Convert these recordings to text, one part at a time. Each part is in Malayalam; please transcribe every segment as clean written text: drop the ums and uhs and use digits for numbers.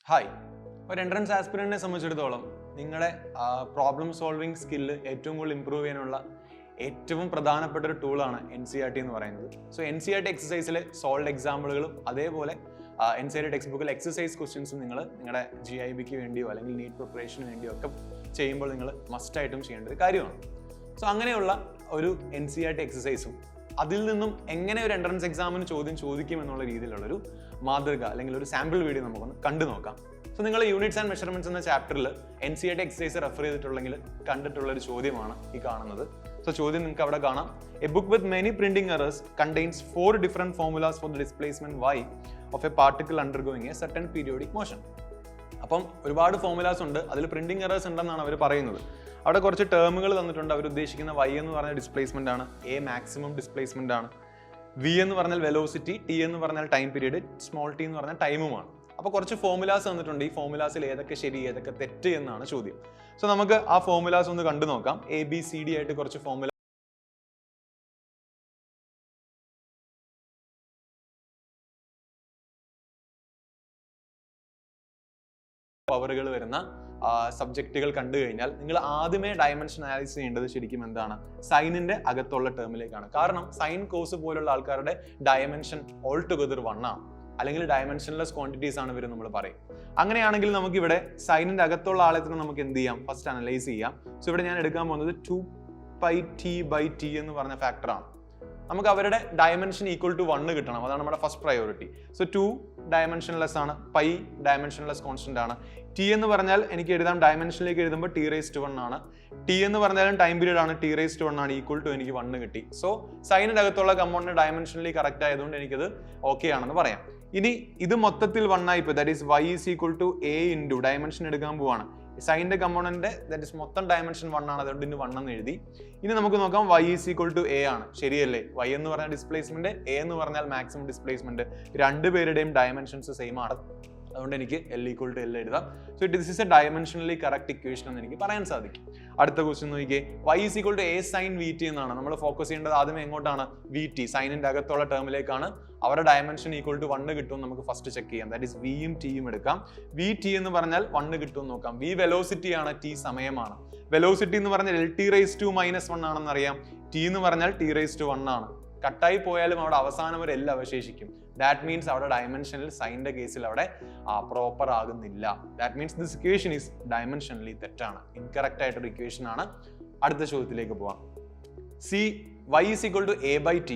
ഹായ്, ഒരു എൻട്രൻസ് ആസ്പിരന്റിനെ സംബന്ധിച്ചിടത്തോളം നിങ്ങളുടെ പ്രോബ്ലം സോൾവിങ് സ്കില്ല് ഏറ്റവും കൂടുതൽ ഇമ്പ്രൂവ് ചെയ്യാനുള്ള ഏറ്റവും പ്രധാനപ്പെട്ട ഒരു ടൂളാണ് NCERT എന്ന് പറയുന്നത്. സോ NCERT എക്സസൈസിലെ സോൾവ് എക്സാമ്പിളുകളും അതേപോലെ NCERT ടെക്സ്റ്റ് ബുക്കിൽ എക്സസൈസ് ക്വസ്റ്റ്യൻസും നിങ്ങൾ നിങ്ങളുടെ GIBക്ക് വേണ്ടിയോ അല്ലെങ്കിൽ നീറ്റ് പ്രിപ്പറേഷന് വേണ്ടിയോ ഒക്കെ ചെയ്യുമ്പോൾ നിങ്ങൾ മസ്റ്റായിട്ടും ചെയ്യേണ്ട ഒരു കാര്യമാണ്. സോ അങ്ങനെയുള്ള ഒരു NCERT എക്സസൈസും അതിൽ നിന്നും എങ്ങനെ ഒരു എൻട്രൻസ് എക്സാമിന് ചോദ്യം ചോദിക്കും എന്നുള്ള രീതിയിലുള്ളൊരു മാതൃക അല്ലെങ്കിൽ ഒരു സാമ്പിൾ വീഡിയോ നമുക്കൊന്ന് കണ്ടു നോക്കാം. സോ നിങ്ങൾ യൂണിറ്റ്സ് ആൻഡ് മെഷർമെന്റ്സ് എന്ന ചാപ്റ്ററിൽ NCERT എക്സസൈസ് റെഫർ ചെയ്തിട്ടുള്ളെങ്കിൽ കണ്ടിട്ടുള്ള ഒരു ചോദ്യമാണ് ഈ കാണുന്നത്. സോ ചോദ്യം നിങ്ങൾക്ക് അവിടെ കാണാം. A book with many printing errors contains 4 different formulas for the displacement y of A particle undergoing A certain periodic motion. അപ്പം ഒരുപാട് ഫോർമുലാസ് ഉണ്ട്, അതിൽ പ്രിന്റിംഗ് എറേഴ്സ് ഉണ്ടെന്നാണ് അവർ പറയുന്നത്. അവിടെ കുറച്ച് ടേമുകൾ തന്നിട്ടുണ്ട്. അവർ ഉദ്ദേശിക്കുന്ന y എന്ന് പറഞ്ഞ ഡിസ്പ്ലേസ്മെന്റ് ആണ്, a മാക്സിമം ഡിസ്പ്ലേസ്മെന്റ് ആണ്, v എന്ന് പറഞ്ഞാൽ വെലോസിറ്റി, t എന്ന് പറഞ്ഞാൽ ടൈം പീരീഡ്, സ്മോൾ t എന്ന് പറഞ്ഞാൽ ടൈമുമാണ്. അപ്പോൾ കുറച്ച് ഫോർമുലാസ് തന്നിട്ടുണ്ട്. ഈ ഫോർമുലാസിൽ ഏതൊക്കെ ശരി ഏതൊക്കെ തെറ്റ് എന്നാണ് ചോദ്യം. സോ നമുക്ക് ആ ഫോർമുലാസ് ഒന്ന് കണ്ടു നോക്കാം. ABCD ആയിട്ട് കുറച്ച് ഫോർമുല പവറുകൾ വരുന്ന സബ്ജക്റ്റുകൾ കണ്ടു കഴിഞ്ഞാൽ നിങ്ങൾ ആദ്യമേ ഡയമെൻഷൻ അനാലിസിസ് ചെയ്യേണ്ടത് ശരിക്കും എന്താണ്? സൈനിന്റെ അകത്തുള്ള ടേമിലേക്കാണ്. കാരണം സൈൻ കോസ് പോലുള്ള ആൾക്കാരുടെ ഡയമെൻഷൻ ഓൾ ടുഗദർ 1 ആണ്, അല്ലെങ്കിൽ ഡയമെൻഷൻലെസ് ക്വാണ്ടിറ്റീസ് ആണ് ഇവർ നമ്മൾ പറയും. അങ്ങനെയാണെങ്കിൽ നമുക്ക് ഇവിടെ സൈനിന്റെ അകത്തുള്ള ആളെ തന്നെ നമുക്ക് എന്ത് ചെയ്യാം? ഫസ്റ്റ് അനലൈസ് ചെയ്യാം. സോ ഇവിടെ ഞാൻ എടുക്കാൻ പോകുന്നത് 2πt/t എന്ന് പറഞ്ഞ ഫാക്ടറാണ്. നമുക്ക് അവരുടെ ഡയമെൻഷൻ ഈക്വൽ ടു 1 കിട്ടണം, അതാണ് നമ്മുടെ ഫസ്റ്റ് പ്രയോറിറ്റി. സോ 2 ഡയമെൻഷൻലെസ് ആണ്, പൈ ഡയമെൻഷൻലെസ് കോൺസ്റ്റന്റ് ആണ്. ടി എന്ന് പറഞ്ഞാൽ എനിക്ക് എഴുതാം, ഡയമെൻഷനിലേക്ക് എഴുതുമ്പോൾ t⁻1 ആണ്. ടി എന്ന് പറഞ്ഞാലും ടൈം പീരീഡ് ആണ്, t⁻1 ആണ്, ഈക്വൽ ടു എനിക്ക് 1 കിട്ടി. സോ സൈനിന്റെ അകത്തുള്ള കമ്പൗണ്ട് ഡയമെൻഷനലി കറക്റ്റ് ആയതുകൊണ്ട് എനിക്കത് ഓക്കെ ആണെന്ന് പറയാം. ഇനി ഇത് മൊത്തത്തിൽ 1 ആയിപ്പോ, that is y is equal to a into dimension എടുക്കാൻ പോവാണ്. സൈനിന്റെ കമ്പോണന്റ് ദാറ്റ് ഇസ് മൊത്തം ഡയമെൻഷൻ 1 ആണ്, അതുകൊണ്ട് 1 എന്ന് എഴുതി. ഇനി നമുക്ക് നോക്കാം, y is equal to a ആണ്. ശരിയല്ലേ? y എന്ന് പറഞ്ഞാൽ ഡിസ്പ്ലേസ്മെന്റ്, a എന്ന് പറഞ്ഞാൽ മാക്സിമം ഡിസ്പ്ലേസ്മെന്റ്. രണ്ടുപേരുടെയും ഡയമെൻഷൻസ് സെയിം ആണ്, അതുകൊണ്ട് എനിക്ക് L ഈക്വൽ ടു L എഴുതാം. So this is a dimensionally correct equation എന്ന് എനിക്ക് പറയാൻ സാധിക്കും. അടുത്ത ക്വസ്റ്റ്യൻ നോക്കിയേ, y is equal to a sine vt എന്നാണ്. നമ്മൾ ഫോക്കസ് ചെയ്യേണ്ടത് ആദ്യമേ എങ്ങോട്ടാണ്? vt, സൈനിന്റെ അകത്തുള്ള ടേമിലേക്കാണ്. അവരുടെ ഡയമെൻഷൻ ഈക്വൽ ടു 1 കിട്ടും നമുക്ക് ഫസ്റ്റ് ചെക്ക് ചെയ്യാം. ദാറ്റ് ഇസ് വിയും ടിയും എടുക്കാം. vt എന്ന് പറഞ്ഞാൽ 1 കിട്ടും നോക്കാം. v വെലോസിറ്റി ആണ്, t സമയമാണ്. വെലോസിറ്റി എന്ന് പറഞ്ഞാൽ L(t⁻⁻1) ആണെന്ന് അറിയാം. t എന്ന് പറഞ്ഞാൽ t⁻1 ആണ്. കട്ടായി പോയാലും അവിടെ അവസാനം ഒരു L അവശേഷിക്കും. ദാറ്റ് മീൻസ് അവിടെ ഡയമെൻഷനിൽ സൈനിന്റെ കേസിൽ അവിടെ പ്രോപ്പർ ആകുന്നില്ല. That means this equation is dimensionally തെറ്റാണ്, ഇൻകറക്റ്റ് ആയിട്ടൊരു ഇക്വേഷൻ ആണ്. അടുത്ത ചോദ്യത്തിലേക്ക് പോവാം. y is equal to a/t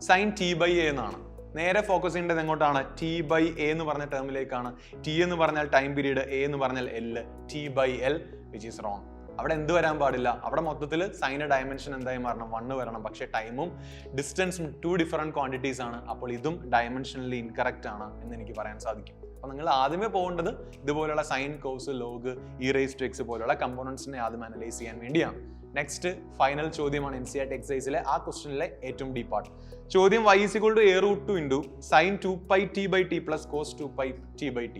sine t/a എന്നാണ്. നേരെ ഫോക്കസ് ചെയ്യേണ്ടത് എങ്ങോട്ടാണ്? t/a എന്ന് പറഞ്ഞ ടേമിലേക്കാണ്. t എന്ന് പറഞ്ഞാൽ ടൈം പീരീഡ്, a എന്ന് പറഞ്ഞാൽ L, t/L which is wrong. അവിടെ എന്ത് വരാൻ പാടില്ല? അവിടെ മൊത്തത്തിൽ സൈന് ഡയമെൻഷൻ എന്തായി മാറണം? 1 വരണം. പക്ഷേ ടൈമും ഡിസ്റ്റൻസും 2 ഡിഫറെന്റ് ക്വാണ്ടിറ്റീസ് ആണ്. അപ്പോൾ ഇതും ഡയമെൻഷനലി ഇൻകറക്റ്റ് ആണ് എന്ന് എനിക്ക് പറയാൻ സാധിക്കും. അപ്പോൾ നിങ്ങൾ ആദ്യമേ പോകേണ്ടത് ഇതുപോലുള്ള സൈൻ, കോസ്, ലോഗ്, e⁻x പോലുള്ള കമ്പോണൻസിനെ ആദ്യം അനലൈസ് ചെയ്യാൻ വേണ്ടിയാണ്. നെക്സ്റ്റ് ഫൈനൽ ചോദ്യമാണ് NCERT എക്സസൈസിലെ ആ ക്വസ്റ്റ്യനിലെ ഏറ്റവും ഡീപ്പ് പാർട്ട്. ചോദ്യം y is equal to a√2 into sine 2πt/t plus cos 2πt/t.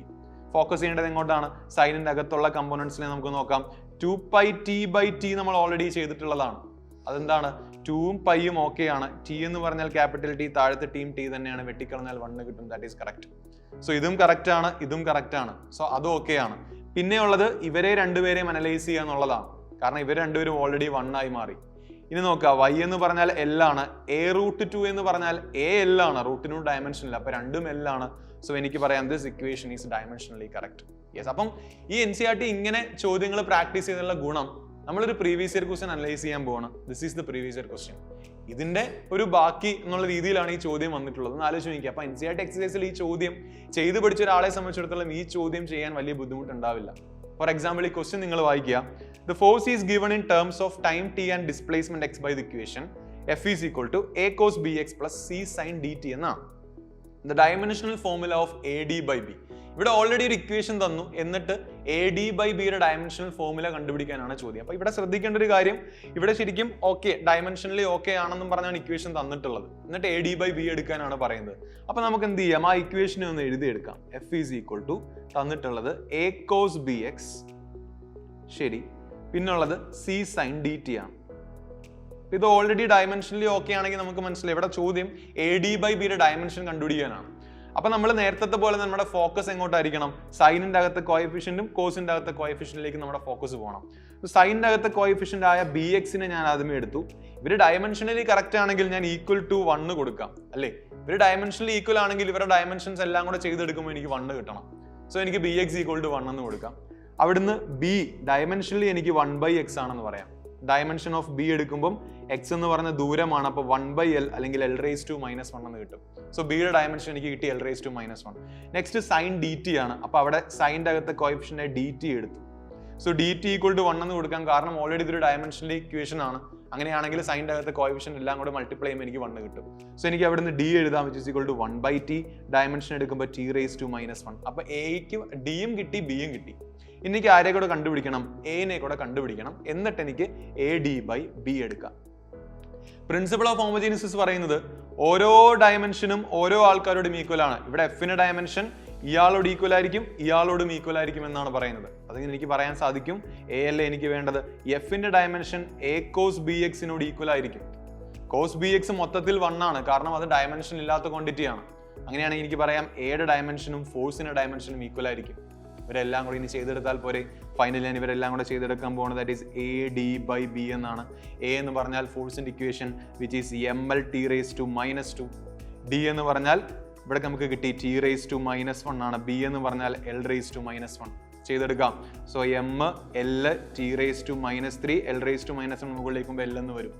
Focus ചെയ്യേണ്ടത് എങ്ങോട്ടാണ്? സൈനിന്റെ അകത്തുള്ള കമ്പോണൻസിനെ നമുക്ക് നോക്കാം. 2πt/t നമ്മൾ ഓൾറെഡി ചെയ്തിട്ടുള്ളതാണ്. അതെന്താണ്? 2ഉം പൈയും ഓക്കെ ആണ്. ടി എന്ന് പറഞ്ഞാൽ ക്യാപിറ്റൽ ടി, താഴത്തെ ടീം ടി തന്നെയാണ്, വെട്ടിക്കളഞ്ഞാൽ 1 കിട്ടും. That is correct. സോ ഇതും കറക്റ്റ് ആണ്, ഇതും കറക്റ്റ് ആണ്. സോ അതും ഓക്കെ ആണ്. പിന്നെയുള്ളത് ഇവരെ രണ്ടുപേരെയും അനലൈസ് ചെയ്യുക എന്നുള്ളതാണ്. കാരണം ഇവർ രണ്ടുപേരും ഓൾറെഡി 1 ആയി മാറി. ഇനി നോക്കുക, y എന്ന് പറഞ്ഞാൽ L ആണ്, a√2 എന്ന് പറഞ്ഞാൽ a L ആണ്, റൂട്ടിനും ഡയമെൻഷൻ ഇല്ല, അപ്പൊ രണ്ടും L ആണ്. സോ എനിക്ക് പറയാം this equation is dimensionally correct. Yes. അപ്പം ഈ NCERT ഇങ്ങനെ ചോദ്യങ്ങൾ പ്രാക്ടീസ് ചെയ്തുള്ള ഗുണം, നമ്മളൊരു പ്രീവിയസ് ഇയർ ക്വസ്റ്റ്യൻ അനലൈസ് ചെയ്യാൻ പോവാണ്. This is the previous year question. ഇതിന്റെ ഒരു ബാക്കി എന്നുള്ള രീതിയിലാണ് ഈ ചോദ്യം വന്നിട്ടുള്ളത്. ഒന്ന് ആലോചിച്ച് നോക്കിക്കുക. അപ്പൊ NCERT എക്സസൈസിൽ ഈ ചോദ്യം ചെയ്ത് പഠിച്ച ഒരാളെ സംബന്ധിച്ചിടത്തോളം ഈ ചോദ്യം ചെയ്യാൻ വലിയ ബുദ്ധിമുട്ടുണ്ടാവില്ല. ഫോർ എക്സാമ്പിൾ, ഈ ക്വസ്റ്റ്യൻ നിങ്ങൾ വായിക്കുക. The force is given in terms of time t and displacement x by the equation F is equal to a cos bx plus c sin dt എന്നാണ്. The dimensional formula of AD/B. ഇവിടെ ഓൾറെഡി ഒരു ഇക്വേഷൻ തന്നു, എന്നിട്ട് AD/B യുടെ ഡയമെൻഷണൽ ഫോർമുല കണ്ടുപിടിക്കാനാണ് ചോദ്യം. അപ്പൊ ഇവിടെ ശ്രദ്ധിക്കേണ്ട ഒരു കാര്യം, ഇവിടെ ശരിക്കും ഓക്കെ ഡയമെൻഷനലി ഓക്കെ ആണെന്നും പറഞ്ഞാണ് ഇക്വേഷൻ തന്നിട്ടുള്ളത്, എന്നിട്ട് AD/B എടുക്കാനാണ് പറയുന്നത്. അപ്പൊ നമുക്ക് എന്ത് ചെയ്യാം? ആ ഇക്വേഷനെ ഒന്ന് എഴുതിയെടുക്കാം. F is equal to തന്നിട്ടുള്ളത് a cos bx, ശരി, പിന്നുള്ളത് c sin dt ആണ്. ഇത് ഓൾറെഡി ഡയമെൻഷനലി ഓക്കെ ആണെങ്കിൽ നമുക്ക് മനസ്സിലായി ഇവിടെ ചോദ്യം AD/B യുടെ ഡയമെൻഷൻ കണ്ടുപിടിക്കാനാണ്. അപ്പൊ നമ്മൾ നേരത്തെ പോലെ നമ്മുടെ ഫോക്കസ് എങ്ങോട്ടായിരിക്കണം? സൈനിന്റെ അകത്തെ കോഎഫിഷ്യന്റും കോസിന്റെ അകത്തെ കോഎഫിഷ്യന്റിലേക്ക് നമ്മുടെ ഫോക്കസ് പോകണം. സൈനിന്റെ അകത്തെ കോഎഫിഷ്യന്റ് ആയ ബി എക്സിനെ ഞാൻ ആദ്യമേ എടുത്തു. ഇവര് ഡയമെൻഷനലി കറക്റ്റ് ആണെങ്കിൽ ഞാൻ ഈക്വൽ ടു 1 കൊടുക്കാം അല്ലേ? ഇവര് ഡയമെൻഷനലി ഈക്വൽ ആണെങ്കിൽ ഇവരുടെ ഡയമെൻഷൻസ് എല്ലാം കൂടെ ചെയ്തെടുക്കുമ്പോൾ എനിക്ക് 1 കിട്ടണം. സോ എനിക്ക് ബി എക്സ് ഈക്വൽ ടു 1 എന്ന് കൊടുക്കാം. അവിടുന്ന് ബി ഡയമെൻഷനലി എനിക്ക് 1/x ആണെന്ന് പറയാം. ഡയമെൻഷൻ ഓഫ് ബി എടുക്കുമ്പോൾ എക്സ് എന്ന് പറഞ്ഞ ദൂരമാണ്. അപ്പോൾ 1/l അല്ലെങ്കിൽ l⁻⁻1 എന്ന് കിട്ടും. സോ ബിയുടെ ഡയമെൻഷൻ എനിക്ക് കിട്ടി l⁻⁻1. Next sign D T ആണ്. അപ്പോൾ അവിടെ സൈൻ്റെ അകത്തെ കോഎഫിഷ്യന്റ് ഡി ടി എടുത്തു. So d t equal to 1 എന്ന് കൊടുക്കാം, കാരണം ഓൾറെഡി ഇതൊരു ഡയമെൻഷനൽ ഇക്വേഷൻ ആണ്. അങ്ങനെയാണെങ്കിൽ സൈൻ്റെ അകത്തെ കോഎഫിഷ്യന്റ് എല്ലാം കൂടെ മൾട്ടിപ്ലൈ ചെയ്യുമ്പോൾ എനിക്ക് 1 കിട്ടും. സോ എനിക്ക് അവിടെ നിന്ന് ഡി എഴുതാം, which is equal to 1/t. Dimension എടുക്കുമ്പോൾ t⁻⁻1. അപ്പോൾ എയ്ക്ക് ഡിയും കിട്ടി, ബിയും കിട്ടി. എനിക്ക് ആരെ കൂടെ കണ്ടുപിടിക്കണം? എനെ കൂടെ കണ്ടുപിടിക്കണം. എന്നിട്ട് എനിക്ക് AD/B എടുക്കാം. പ്രിൻസിപ്പിൾ ഓഫ് ഹോമോജീനിയസ് പറയുന്നത് ഓരോ ഡയമെൻഷനും ഓരോ ആൾക്കാരോടും ഈക്വൽ ആണ്. ഇവിടെ എഫിന്റെ ഡയമെൻഷൻ ഇയാളോട് ഈക്വൽ ആയിരിക്കും, ഇയാളോടും ഈക്വൽ ആയിരിക്കും എന്നാണ് പറയുന്നത്. അതിന് എനിക്ക് പറയാൻ സാധിക്കും എ അല്ലേ എനിക്ക് വേണ്ടത്, എഫിന്റെ dimension A cos BX equal ആയിരിക്കും. കോസ് ബി എക്സ് മൊത്തത്തിൽ 1 ആണ്, കാരണം അത് ഡയമെൻഷൻ ഇല്ലാത്ത ക്വാണ്ടിറ്റി ആണ്. അങ്ങനെയാണെങ്കിൽ എനിക്ക് പറയാം എയുടെ ഡയമെൻഷനും ഫോഴ്സിന്റെ ഡയമെൻഷനും ഈക്വൽ ആയിരിക്കും. ഇവരെല്ലാം കൂടി ഇനി ചെയ്തെടുത്താൽ പോരെ. ഫൈനലി ഞാൻ ഇവരെല്ലാം കൂടെ ചെയ്തെടുക്കാൻ പോകുന്നത് ദാറ്റ് ഈസ് AD/B എന്നാണ്. എ എന്ന് പറഞ്ഞാൽ ഫോഴ്സിന്റെ equation which is mLT⁻². D എന്ന് പറഞ്ഞാൽ ഇവിടെ നമുക്ക് കിട്ടി T⁻⁻1 ആണ്. ബി എന്ന് പറഞ്ഞാൽ L⁻⁻1. ചെയ്തെടുക്കാം. സോ mLT⁻⁻3 L⁻⁻1 മുകളിലേക്കുമ്പോൾ L എന്ന് വരും.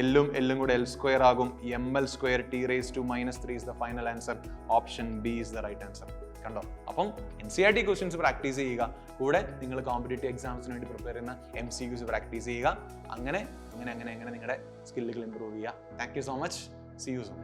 എല്ലും കൂടെ L² ആകും. mL² T⁻⁻3 is the final answer. Option B is the right answer. കണ്ടോ? അപ്പം NCERT ക്വസ്റ്റ്യൻസ് പ്രാക്ടീസ് ചെയ്യുക, കൂടെ നിങ്ങൾ കോമ്പറ്റേറ്റീവ് എക്സാംസിന് വേണ്ടി പ്രിപ്പയർ ചെയ്യുന്ന MCQs പ്രാക്ടീസ് ചെയ്യുക. അങ്ങനെ നിങ്ങളുടെ സ്കില്ലുകൾ ഇംപ്രൂവ് ചെയ്യുക. Thank you so much. See you soon.